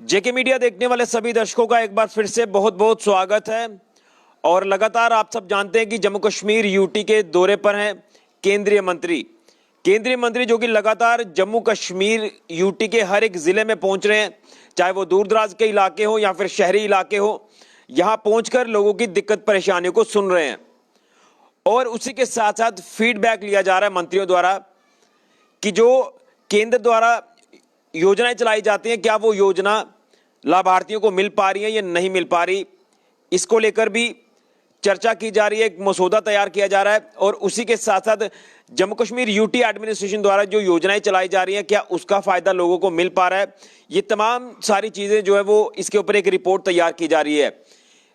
जेके media देखने वाले सभी दर्शकों का एक बार फिर से बहुत बहुत स्वागत है। और लगातार आप सब जानते हैं कि जम्मू कश्मीर यूटी के दौरे पर हैं केंद्रीय मंत्री जो कि लगातार जम्मू कश्मीर यूटी के हर एक जिले में पहुंच रहे हैं, चाहे वो दूर दराज के इलाके हो या फिर शहरी इलाके हो। यहां पहुंचकर लोगों की दिक्कत परेशानियों को सुन रहे हैं और उसी के साथ साथ फीडबैक लिया जा रहा है मंत्रियों द्वारा कि जो केंद्र द्वारा योजनाएं चलाई जाती हैं, क्या वो योजना लाभार्थियों को मिल पा रही है या नहीं मिल पा रही, इसको लेकर भी चर्चा की जा रही है। एक मसौदा तैयार किया जा रहा है और उसी के साथ साथ जम्मू कश्मीर यूटी एडमिनिस्ट्रेशन द्वारा जो योजनाएं चलाई जा रही हैं, क्या उसका फायदा लोगों को मिल पा रहा है। ये तमाम सारी चीजें जो है वो इसके ऊपर एक रिपोर्ट तैयार की जा रही है।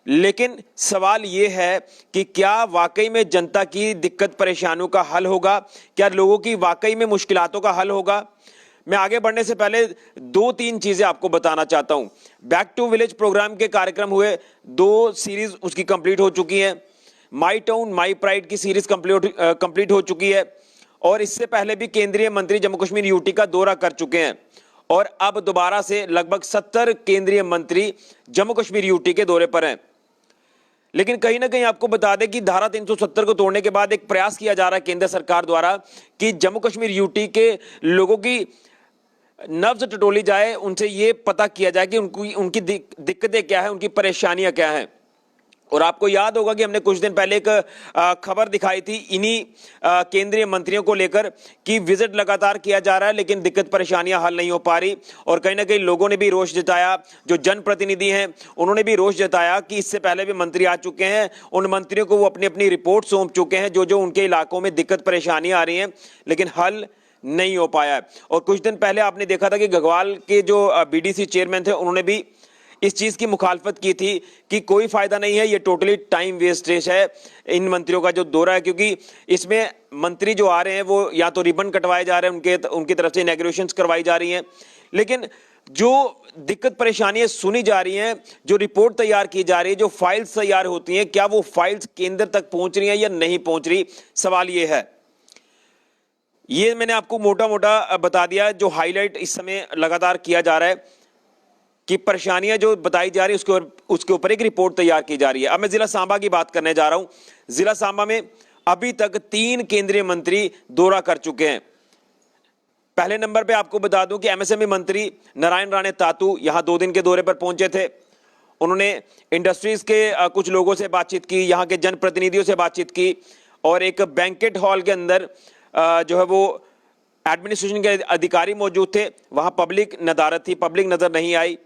लेकिन सवाल ये है कि क्या वाकई में जनता की दिक्कत परेशानियों का हल होगा, क्या लोगों की वाकई में मुश्किलातों का हल होगा। मैं आगे बढ़ने से पहले दो तीन चीजें आपको बताना चाहता हूं। बैक टू विलेज प्रोग्राम के कार्यक्रम हुए, 2 सीरीज उसकी कंप्लीट हो चुकी है। माई टाउन माई प्राइड की सीरीज कंप्लीट हो चुकी है और इससे पहले भी केंद्रीय मंत्री जम्मू कश्मीर यूटी का दौरा कर चुके हैं और अब दोबारा से लगभग 70 केंद्रीय मंत्री जम्मू कश्मीर यूटी के दौरे पर हैं। लेकिन कहीं ना कहीं आपको बता दें कि धारा 370 को तोड़ने के बाद एक प्रयास किया जा रहा है केंद्र सरकार द्वारा कि जम्मू कश्मीर यूटी के लोगों की नब्ज टटोली जाए, उनसे ये पता किया जाए कि उनकी दिक्कतें क्या है, उनकी परेशानियां क्या हैं। और आपको याद होगा कि हमने कुछ दिन पहले एक खबर दिखाई थी इन्हीं केंद्रीय मंत्रियों को लेकर कि विजिट लगातार किया जा रहा है लेकिन दिक्कत परेशानियां हल नहीं हो पा रही। और कहीं ना कहीं लोगों ने भी रोष जताया, जो जनप्रतिनिधि हैं उन्होंने भी रोष जताया कि इससे पहले भी मंत्री आ चुके हैं, उन मंत्रियों को वो अपनी अपनी रिपोर्ट सौंप चुके हैं जो जो उनके इलाकों में दिक्कत परेशानियां आ रही हैं, लेकिन हल नहीं हो पाया है। और कुछ दिन पहले आपने देखा था कि गढ़वाल के जो बीडीसी चेयरमैन थे उन्होंने भी इस चीज की मुखालफत की थी कि कोई फायदा नहीं है, ये टोटली टाइम वेस्टेज है इन मंत्रियों का जो दौरा है, क्योंकि इसमें मंत्री जो आ रहे हैं वो या तो रिबन कटवाए जा रहे हैं, उनकी तरफ से इनॉग्रेशंस करवाई जा रही हैं, लेकिन जो दिक्कत परेशानियां सुनी जा रही हैं, जो रिपोर्ट तैयार की जा रही है, जो फाइल्स तैयार होती हैं, क्या वो फाइल्स केंद्र तक पहुंच रही हैं या नहीं पहुंच रही, सवाल ये है। ये मैंने आपको मोटा मोटा बता दिया, जो हाईलाइट इस समय लगातार किया जा रहा है कि परेशानियां जो बताई जा रही है उसके ऊपर एक रिपोर्ट तैयार की जा रही है। अब मैं जिला सांबा की बात करने जा रहा हूं। जिला सांबा में अभी तक 3 केंद्रीय मंत्री दौरा कर चुके हैं। पहले नंबर पे आपको बता दूं कि एमएसएमई मंत्री नारायण राणे तातू यहां 2 दिन के दौरे पर पहुंचे थे। उन्होंने इंडस्ट्रीज के कुछ लोगों से बातचीत की, यहां के जनप्रतिनिधियों से बातचीत की और एक बैंकेट हॉल के अंदर जो है वो एडमिनिस्ट्रेशन के अधिकारी मौजूद थे, वहां पब्लिक नदारत थी, पब्लिक नजर नहीं आई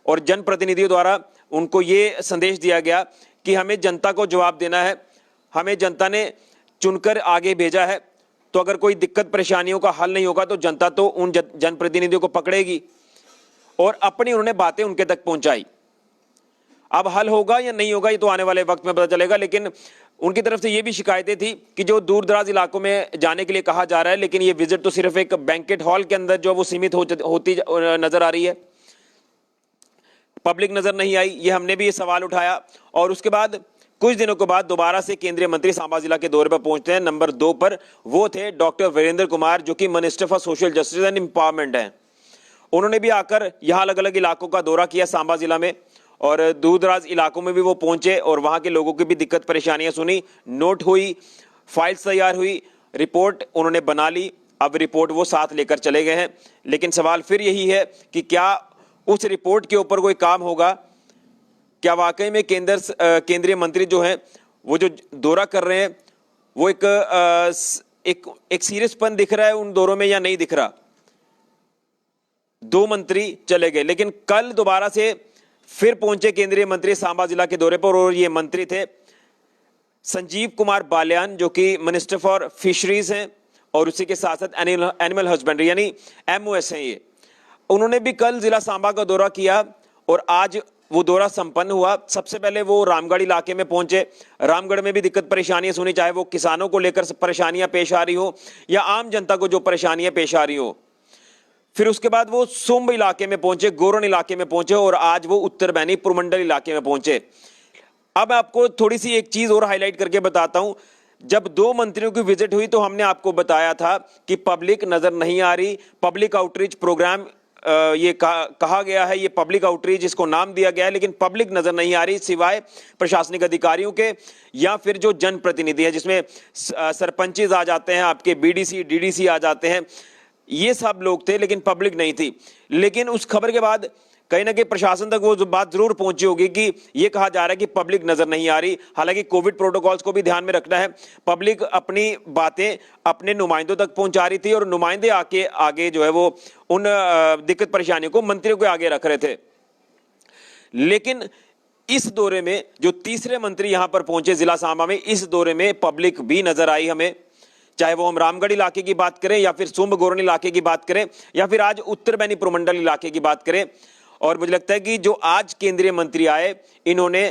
और जनप्रतिनिधियों द्वारा उनको ये संदेश दिया गया कि हमें जनता को जवाब देना है, हमें जनता ने चुनकर आगे भेजा है, तो अगर कोई दिक्कत परेशानियों का हल नहीं होगा तो जनता तो उन जनप्रतिनिधियों को पकड़ेगी और अपनी उन्होंने बातें उनके तक पहुंचाई। अब हल होगा या नहीं होगा ये तो आने वाले वक्त में पता चलेगा, लेकिन उनकी तरफ से ये भी शिकायतें थी कि जो दूर दराज इलाकों में जाने के लिए कहा जा रहा है, लेकिन ये विजिट तो सिर्फ एक बैंकेट हॉल के अंदर जो वो सीमित होती नजर आ रही है, पब्लिक नजर नहीं आई। ये हमने भी ये सवाल उठाया और उसके बाद कुछ दिनों के बाद दोबारा से केंद्रीय मंत्री सांबा जिला के दौरे पर पहुंचते हैं। नंबर 2 पर वो थे डॉक्टर वीरेंद्र कुमार, जो कि minister for social justice and empowerment हैं। उन्होंने भी आकर यहाँ अलग अलग इलाकों का दौरा किया सांबा जिला में और दूर दराज इलाकों में भी वो पहुंचे और वहां के लोगों की भी दिक्कत परेशानियां सुनी, नोट हुई, फाइल्स तैयार हुई, रिपोर्ट उन्होंने बना ली। अब रिपोर्ट वो साथ लेकर चले गए हैं, लेकिन सवाल फिर यही है कि क्या उस रिपोर्ट के ऊपर कोई काम होगा, क्या वाकई में केंद्रीय मंत्री जो हैं वो जो दौरा कर रहे हैं वो एक सीरियसपन दिख रहा है उन दौरों में या नहीं दिख रहा। 2 मंत्री चले गए, लेकिन कल दोबारा से फिर पहुंचे केंद्रीय मंत्री सांबा जिला के दौरे पर और ये मंत्री थे संजीव कुमार बालियान, जो कि मिनिस्टर फॉर फिशरीज हैं और उसी के साथ साथ एनिमल हस्बेंड्री यानी MOS हैं। ये उन्होंने भी कल जिला सांबा का दौरा किया और आज वो दौरा संपन्न हुआ। सबसे पहले वो रामगढ़ इलाके में पहुंचे। रामगढ़ में भी दिक्कत परेशानियां सुनी, चाहे वो किसानों को लेकर परेशानियां पेश आ रही हो या आम जनता को जो परेशानियां पेश आ रही हो। फिर उसके बाद वो सुंब इलाके में पहुंचे, गोरन इलाके में पहुंचे और आज वो उत्तर बैनी पुरमंडल इलाके में पहुंचे। अब आपको थोड़ी सी एक चीज और हाईलाइट करके बताता हूं। जब 2 मंत्रियों की विजिट हुई तो हमने आपको बताया था कि पब्लिक नजर नहीं आ रही, पब्लिक आउटरीच प्रोग्राम ये कहा गया है, ये पब्लिक आउटरीच इसको नाम दिया गया है, लेकिन पब्लिक नजर नहीं आ रही सिवाय प्रशासनिक अधिकारियों के या फिर जो जनप्रतिनिधि है, जिसमें सरपंचेज आ जाते हैं, आपके बीडीसी डीडीसी आ जाते हैं, ये सब लोग थे, लेकिन पब्लिक नहीं थी। लेकिन उस खबर के बाद कहीं ना कहीं प्रशासन तक वो बात जरूर पहुंची होगी कि ये कहा जा रहा है कि पब्लिक नजर नहीं आ रही। हालांकि कोविड प्रोटोकॉल्स को भी ध्यान में रखना है, पब्लिक अपनी बातें अपने नुमाइंदों तक पहुंचा रही थी और नुमाइंदे आके आगे जो है वो उन दिक्कत परेशानियों को मंत्रियों के आगे रख रहे थे। लेकिन इस दौरे में जो तीसरे मंत्री यहां पर पहुंचे जिला सांबा में, इस दौरे में पब्लिक भी नजर आई हमें, चाहे वो हम रामगढ़ इलाके की बात करें या फिर सुंब गोरन इलाके की बात करें या फिर आज उत्तर बैनी प्रोमंडल इलाके की बात करें। और मुझे लगता है कि जो आज केंद्रीय मंत्री आए, इन्होंने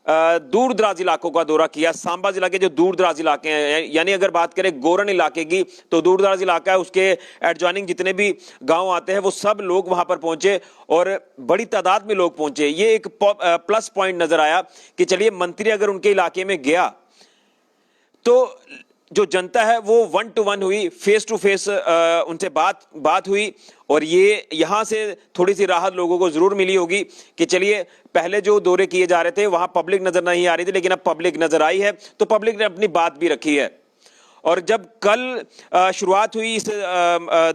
दूर दराज इलाकों का दौरा किया। सांबा जिला के जो दूर दराज इलाके हैं, यानी अगर बात करें गोरन इलाके की तो दूर दराज इलाका है, उसके एडजॉइनिंग जितने भी गांव आते हैं वो सब लोग वहां पर पहुंचे और बड़ी तादाद में लोग पहुंचे। ये एक प्लस पॉइंट नजर आया कि चलिए मंत्री अगर उनके इलाके में गया तो जो जनता है वो 1 to 1 हुई, फेस टू फेस उनसे बात हुई और ये यहां से थोड़ी सी राहत लोगों को जरूर मिली होगी कि चलिए पहले जो दौरे किए जा रहे थे वहां पब्लिक नजर नहीं आ रही थी, लेकिन अब पब्लिक नजर आई है तो पब्लिक ने अपनी बात भी रखी है। और जब कल शुरुआत हुई इस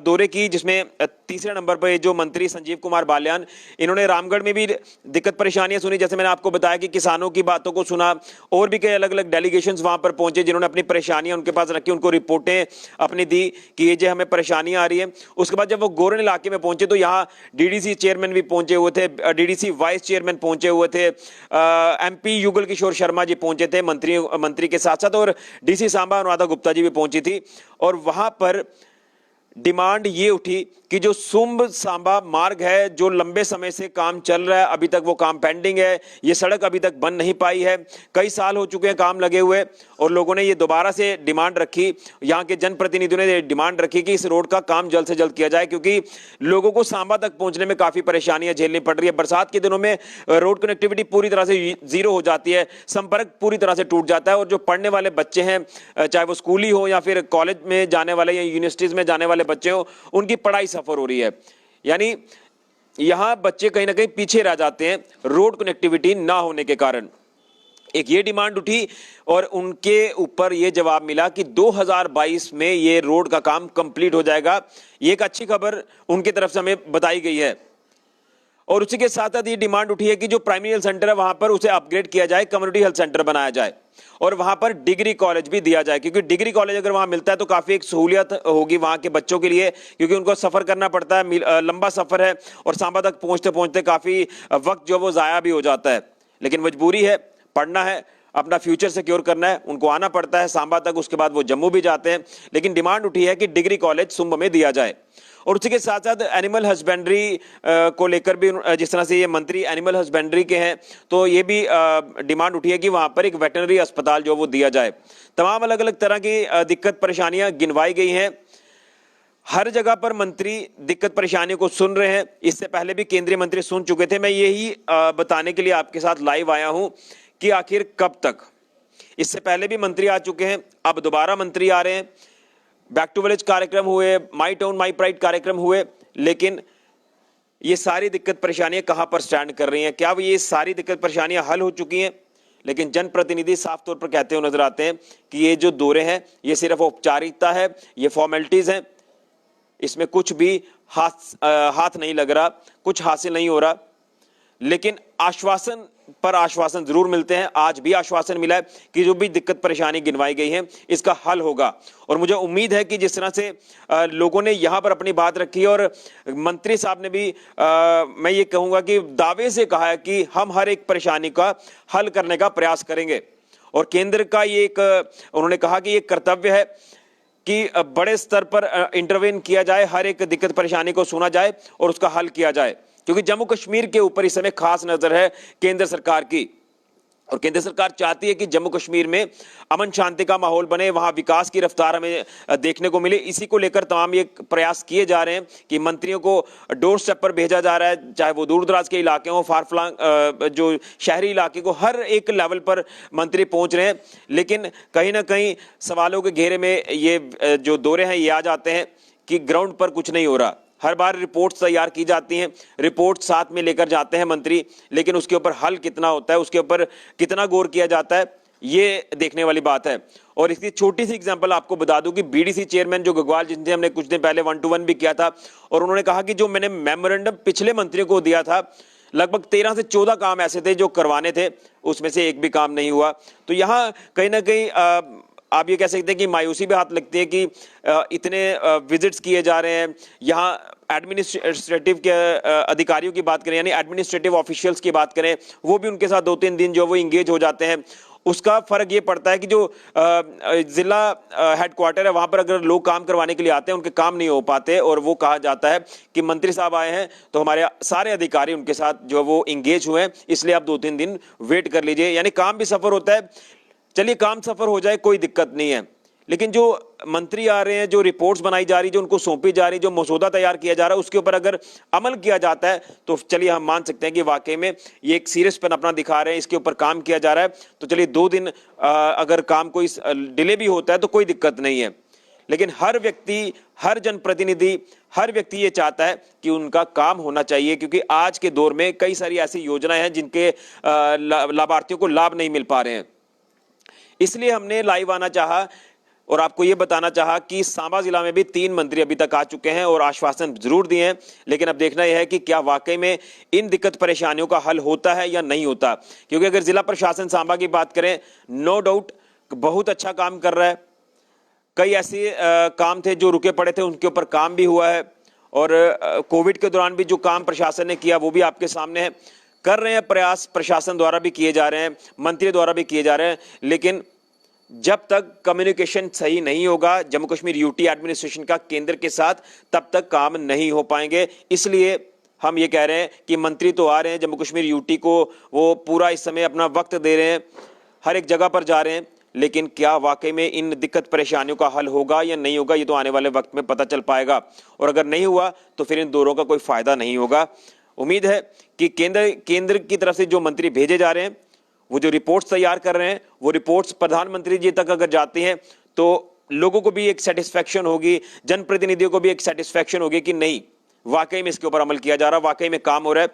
दौरे की, जिसमें तीसरे नंबर पर जो मंत्री संजीव कुमार बाल्यान, इन्होंने रामगढ़ में भी दिक्कत परेशानियां सुनी, जैसे मैंने आपको बताया कि किसानों की बातों को सुना, और भी कई अलग अलग डेलीगेशंस वहां पर पहुंचे जिन्होंने अपनी परेशानियां उनके पास रखी, उनको रिपोर्टें अपनी दी कि ये जो हमें परेशानियां आ रही है। उसके बाद जब वो गोरन इलाके में पहुंचे तो यहाँ डीडीसी चेयरमैन भी पहुंचे हुए थे, डीडीसी वाइस चेयरमैन पहुंचे हुए थे, एमपी युगल किशोर शर्मा जी पहुंचे थे मंत्री के साथ साथ, और डीसी सांबा अनुराधा गुप्ता जी भी पहुंची थी। और वहां पर डिमांड ये उठी कि जो सुंब सांबा मार्ग है, जो लंबे समय से काम चल रहा है, अभी तक वो काम पेंडिंग है, ये सड़क अभी तक बन नहीं पाई है, कई साल हो चुके हैं काम लगे हुए, और लोगों ने ये दोबारा से डिमांड रखी, यहाँ के जनप्रतिनिधियों ने डिमांड रखी कि इस रोड का काम जल्द से जल्द किया जाए, क्योंकि लोगों को सांबा तक पहुंचने में काफी परेशानियां झेलनी पड़ रही है। बरसात के दिनों में रोड कनेक्टिविटी पूरी तरह से जीरो हो जाती है, संपर्क पूरी तरह से टूट जाता है, और जो पढ़ने वाले बच्चे हैं, चाहे वो स्कूली हो या फिर कॉलेज में जाने वाले या यूनिवर्सिटीज में जाने वाले बच्चे हो, उनकी पढ़ाई सफर हो रही है। यानी यहां बच्चे कहीं ना कहीं पीछे रह जाते हैं रोड कनेक्टिविटी ना होने के कारण। एक ये डिमांड उठी और उनके ऊपर ये जवाब मिला कि 2022 में ये रोड का काम कंप्लीट हो जाएगा। ये एक अच्छी खबर उनकी तरफ से हमें बताई गई है। और उसी के साथ साथ ये डिमांड उठी है कि जो प्राइमरी हेल्थ सेंटर है वहां पर उसे अपग्रेड किया जाए, कम्युनिटी हेल्थ सेंटर बनाया जाए और वहां पर डिग्री कॉलेज भी दिया जाए, क्योंकि डिग्री कॉलेज अगर वहां मिलता है तो काफी एक सहूलियत होगी वहां के बच्चों के लिए, क्योंकि उनको सफर करना पड़ता है, लंबा सफर है और सांबा तक पहुंचते पहुंचते काफी वक्त जो वो जाया भी हो जाता है। लेकिन मजबूरी है, पढ़ना है, अपना फ्यूचर सिक्योर करना है, उनको आना पड़ता है सांबा तक, उसके बाद वो जम्मू भी जाते हैं। लेकिन डिमांड उठी है कि डिग्री कॉलेज सुंब में दिया जाए। और उसी के साथ साथ एनिमल हस्बेंड्री को लेकर भी, जिस तरह से ये मंत्री एनिमल हस्बेंड्री के हैं, तो ये भी डिमांड उठी है कि वहां पर एक वेटरनरी अस्पताल जो वो दिया जाए। तमाम अलग अलग तरह की दिक्कत परेशानियां गिनवाई गई हैं। हर जगह पर मंत्री दिक्कत परेशानियों को सुन रहे हैं, इससे पहले भी केंद्रीय मंत्री सुन चुके थे। मैं यही बताने के लिए आपके साथ लाइव आया हूं कि आखिर कब तक। इससे पहले भी मंत्री आ चुके हैं, अब दोबारा मंत्री आ रहे हैं, बैक टू विलेज कार्यक्रम हुए, माई टाउन माई प्राइड कार्यक्रम हुए, लेकिन ये सारी दिक्कत परेशानियां कहां पर स्टैंड कर रही हैं? क्या ये सारी दिक्कत परेशानियां हल हो चुकी हैं? लेकिन जनप्रतिनिधि साफ तौर पर कहते हुए नजर आते हैं कि ये जो दौरे हैं ये सिर्फ औपचारिकता है, ये फॉर्मेलिटीज हैं, इसमें कुछ भी हाथ नहीं लग रहा, कुछ हासिल नहीं हो रहा। लेकिन आश्वासन पर आश्वासन जरूर मिलते हैं। आज भी आश्वासन मिला है कि जो भी दिक्कत परेशानी गिनवाई गई है इसका हल होगा। और मुझे उम्मीद है कि जिस तरह से लोगों ने यहां पर अपनी बात रखी और मंत्री साहब ने भी मैं ये कहूंगा कि दावे से कहा है कि हम हर एक परेशानी का हल करने का प्रयास करेंगे। और केंद्र का ये एक उन्होंने कहा कि ये कर्तव्य है कि बड़े स्तर पर इंटरवेन किया जाए, हर एक दिक्कत परेशानी को सुना जाए और उसका हल किया जाए, क्योंकि जम्मू कश्मीर के ऊपर इस समय खास नजर है केंद्र सरकार की। और केंद्र सरकार चाहती है कि जम्मू कश्मीर में अमन शांति का माहौल बने, वहां विकास की रफ्तार हमें देखने को मिले। इसी को लेकर तमाम ये प्रयास किए जा रहे हैं कि मंत्रियों को डोर स्टेप पर भेजा जा रहा है, चाहे वो दूर दराज के इलाके हों, फार फ्लंग जो शहरी इलाके को, हर एक लेवल पर मंत्री पहुंच रहे हैं। लेकिन कहीं ना कहीं सवालों के घेरे में ये जो दौरे हैं ये आ जाते हैं कि ग्राउंड पर कुछ नहीं हो रहा। हर बार रिपोर्ट्स तैयार की जाती हैं, रिपोर्ट साथ में लेकर जाते हैं मंत्री, लेकिन उसके ऊपर हल कितना होता है, उसके ऊपर कितना गौर किया जाता है, ये देखने वाली बात है। और इसकी छोटी सी एग्जांपल आपको बता दूं कि बीडीसी चेयरमैन जो गगवाल, जिनसे हमने कुछ दिन पहले 1-to-1 भी किया था, और उन्होंने कहा कि जो मैंने मेमोरेंडम पिछले मंत्री को दिया था, लगभग 13 से 14 काम ऐसे थे जो करवाने थे, उसमें से एक भी काम नहीं हुआ। तो यहाँ कहीं ना कहीं आप ये कह सकते हैं कि मायूसी भी हाथ लगती है कि इतने विजिट्स किए जा रहे हैं। यहाँ एडमिनिस्ट्रेटिव के अधिकारियों की बात करें, यानी एडमिनिस्ट्रेटिव ऑफिशियल्स की बात करें, वो भी उनके साथ 2-3 दिन जो वो इंगेज हो जाते हैं। उसका फर्क ये पड़ता है कि जो जिला हेडक्वार्टर है, वहां पर अगर लोग काम करवाने के लिए आते हैं, उनके काम नहीं हो पाते, और वो कहा जाता है कि मंत्री साहब आए हैं तो हमारे सारे अधिकारी उनके साथ जो वो इंगेज हुए हैं, इसलिए आप 2-3 दिन वेट कर लीजिए। यानी काम भी सफर होता है। चलिए, काम सफर हो जाए, कोई दिक्कत नहीं है, लेकिन जो मंत्री आ रहे हैं, जो रिपोर्ट्स बनाई जा रही, जो उनको सौंपी जा रही, जो मसौदा तैयार किया जा रहा है, उसके ऊपर अगर अमल किया जाता है तो चलिए हम मान सकते हैं कि वाकई में ये एक सीरियसपन अपना दिखा रहे हैं, इसके ऊपर काम किया जा रहा है। तो चलिए 2 दिन अगर काम कोई डिले भी होता है तो कोई दिक्कत नहीं है, लेकिन हर व्यक्ति, हर जनप्रतिनिधि, हर व्यक्ति ये चाहता है कि उनका काम होना चाहिए, क्योंकि आज के दौर में कई सारी ऐसी योजनाएं हैं जिनके लाभार्थियों को लाभ नहीं मिल पा रहे हैं। इसलिए हमने लाइव आना चाहा और आपको यह बताना चाहा कि सांबा जिला में भी 3 मंत्री अभी तक आ चुके हैं और आश्वासन जरूर दिए हैं, लेकिन अब देखना यह है कि क्या वाकई में इन दिक्कत परेशानियों का हल होता है या नहीं होता। क्योंकि अगर जिला प्रशासन सांबा की बात करें, नो डाउट बहुत अच्छा काम कर रहा है। कई ऐसे काम थे जो रुके पड़े थे, उनके ऊपर काम भी हुआ है, और कोविड के दौरान भी जो काम प्रशासन ने किया वो भी आपके सामने है। कर रहे हैं प्रयास, प्रशासन द्वारा भी किए जा रहे हैं, मंत्री द्वारा भी किए जा रहे हैं, लेकिन जब तक कम्युनिकेशन सही नहीं होगा जम्मू कश्मीर यूटी एडमिनिस्ट्रेशन का केंद्र के साथ, तब तक काम नहीं हो पाएंगे। इसलिए हम ये कह रहे हैं कि मंत्री तो आ रहे हैं, जम्मू कश्मीर यूटी को वो पूरा इस समय अपना वक्त दे रहे हैं, हर एक जगह पर जा रहे हैं, लेकिन क्या वाकई में इन दिक्कत परेशानियों का हल होगा या नहीं होगा, ये तो आने वाले वक्त में पता चल पाएगा। और अगर नहीं हुआ तो फिर इन दौरों का कोई फायदा नहीं होगा। उम्मीद है कि केंद्र की तरफ से जो मंत्री भेजे जा रहे हैं, वो जो रिपोर्ट्स तैयार कर रहे हैं, वो रिपोर्ट्स प्रधानमंत्री जी तक अगर जाती हैं तो लोगों को भी एक सेटिस्फैक्शन होगी, जनप्रतिनिधियों को भी एक सेटिस्फैक्शन होगी कि नहीं, वाकई में इसके ऊपर अमल किया जा रहा है, वाकई में काम हो रहा है।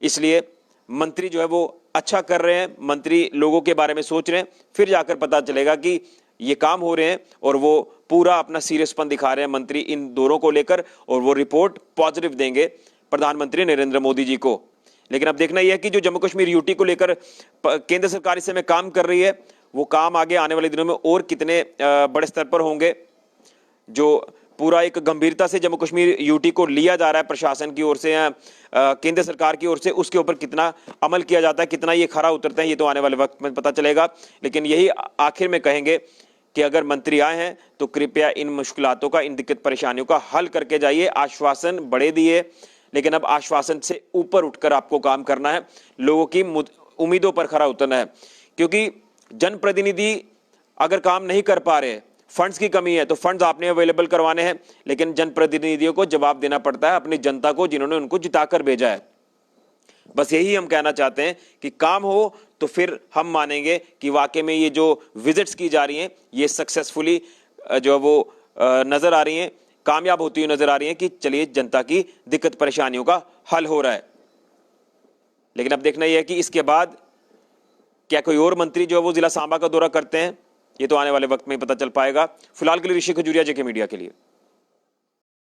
इसलिए मंत्री जो है वो अच्छा कर रहे हैं, मंत्री लोगों के बारे में सोच रहे हैं, फिर जाकर पता चलेगा कि ये काम हो रहे हैं और वो पूरा अपना सीरियसपन दिखा रहे हैं मंत्री इन दौरों को लेकर, और वो रिपोर्ट पॉजिटिव देंगे प्रधानमंत्री नरेंद्र मोदी जी को। लेकिन अब देखना यह है कि जो जम्मू कश्मीर यूटी को लेकर केंद्र सरकार इस समय काम कर रही है, वो काम आगे आने वाले दिनों में और कितने बड़े स्तर पर होंगे। जो पूरा एक गंभीरता से जम्मू कश्मीर यूटी को लिया जा रहा है प्रशासन की ओर से या केंद्र सरकार की ओर से, उसके ऊपर कितना अमल किया जाता है, कितना ये खरा उतरते हैं, ये तो आने वाले वक्त में पता चलेगा। लेकिन यही आखिर में कहेंगे कि अगर मंत्री आए हैं तो कृपया इन मुश्किलातों का, इन दिक्कत परेशानियों का हल करके जाइए। आश्वासन बड़े दिए, लेकिन अब आश्वासन से ऊपर उठकर आपको काम करना है, लोगों की उम्मीदों पर खरा उतरना है। क्योंकि जनप्रतिनिधि अगर काम नहीं कर पा रहे, फंड्स की कमी है, तो फंड्स आपने अवेलेबल करवाने हैं, लेकिन जनप्रतिनिधियों को जवाब देना पड़ता है अपनी जनता को, जिन्होंने उनको जिताकर भेजा है। बस यही हम कहना चाहते हैं कि काम हो तो फिर हम मानेंगे कि वाकई में ये जो विजिट्स की जा रही हैं ये सक्सेसफुली जो वो नजर आ रही हैं, कामयाब होती हुई नजर आ रही हैं कि चलिए जनता की दिक्कत परेशानियों का हल हो रहा है। लेकिन अब देखना यह है कि इसके बाद क्या कोई और मंत्री जो है वो जिला सांबा का दौरा करते हैं, ये तो आने वाले वक्त में पता चल पाएगा। फिलहाल के लिए ऋषि खजूरिया, जेके मीडिया के लिए।